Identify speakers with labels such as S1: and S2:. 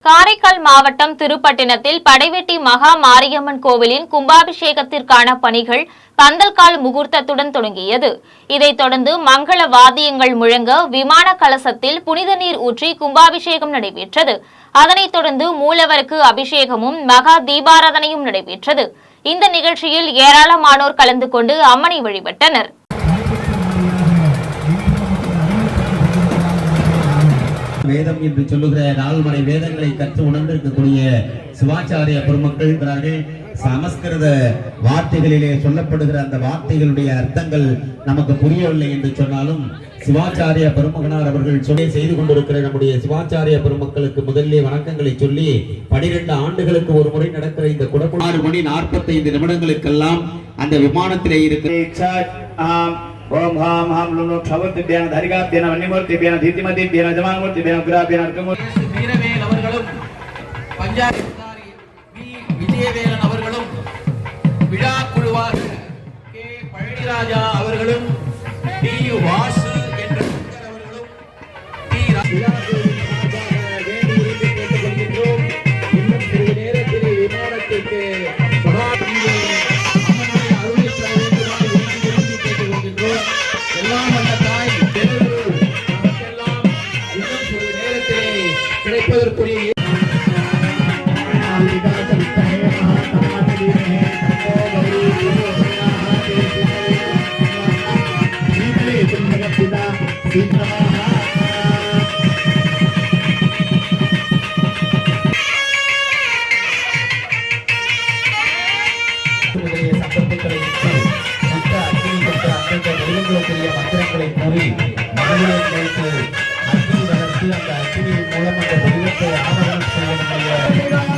S1: காரைக்கால் மாவட்டம் திருப்பட்டினத்தில் படைவெட்டி மகா மாரியம்மன் கோவிலின் கும்பாபிஷேகத்திற்கான பணிகள் பந்தல்கால் முகூர்த்தத்துடன் தொடங்கியது. இதைத் தொடர்ந்து மங்கள வாத்தியங்கள் முழங்க விமான கலசத்தில் புனித நீர் ஊற்றி கும்பாபிஷேகம் நடைபெற்றது. அதனைத் தொடர்ந்து மூலவருக்கு அபிஷேகமும் மகா தீபாராதனையும் நடைபெற்றது. இந்த நிகழ்ச்சியில் ஏராளமானோர் கலந்து கொண்டு அம்மனை வழிபட்டனர்.
S2: வேதம் என்று சொல்லுகிற 4 மணி வேதங்களை கற்று உணர்ந்திருக்கக்கூடிய சிவாச்சாரிய பெருமக்கள் சமஸ்கிருத வார்த்தைகளிலே சொல்லப்படுகிற அந்த வார்த்தைகளுடைய அர்த்தங்கள் நமக்கு புரியவில்லை என்று சொன்னாலும் சிவாச்சாரிய பெருமகனார் அவர்கள் சொல்லி செய்து கொண்டிருக்கிற நம்முடைய சிவாச்சாரிய பெருமக்களுக்கு முதலிலே வணக்கங்களை சொல்லி 12 ஆண்டுகளுக்கு ஒரு முறை நடக்கிற இந்த குடமுழு 6 மணி 45 நிமிடங்களுக்கெல்லாம் அந்த விமானத்திலே இருக்கிற ओम हम हम लोग क्षवत्तिभ्येन धरिकाभ्येन वन्यमूर्तिभ्येन धीतिमतिभ्येन जमानमूर्तिभ्येन उग्राभ्येन अर्कमूर्ति வீரவேல் அவர்களும் பஞ்சாயத்து வி விஜயவேலன் அவர்களும் விழா குழுவாக கே பழனிராஜா அவர்களும் டி வாசு என்ற அவர்களும் டி மந்திரங்களை கூறி மனதிலே வைத்து அக்கினி வளர்த்து அந்த அக்கினியின் மூலம் அந்த தெய்வத்தை ஆராதனை செய்ய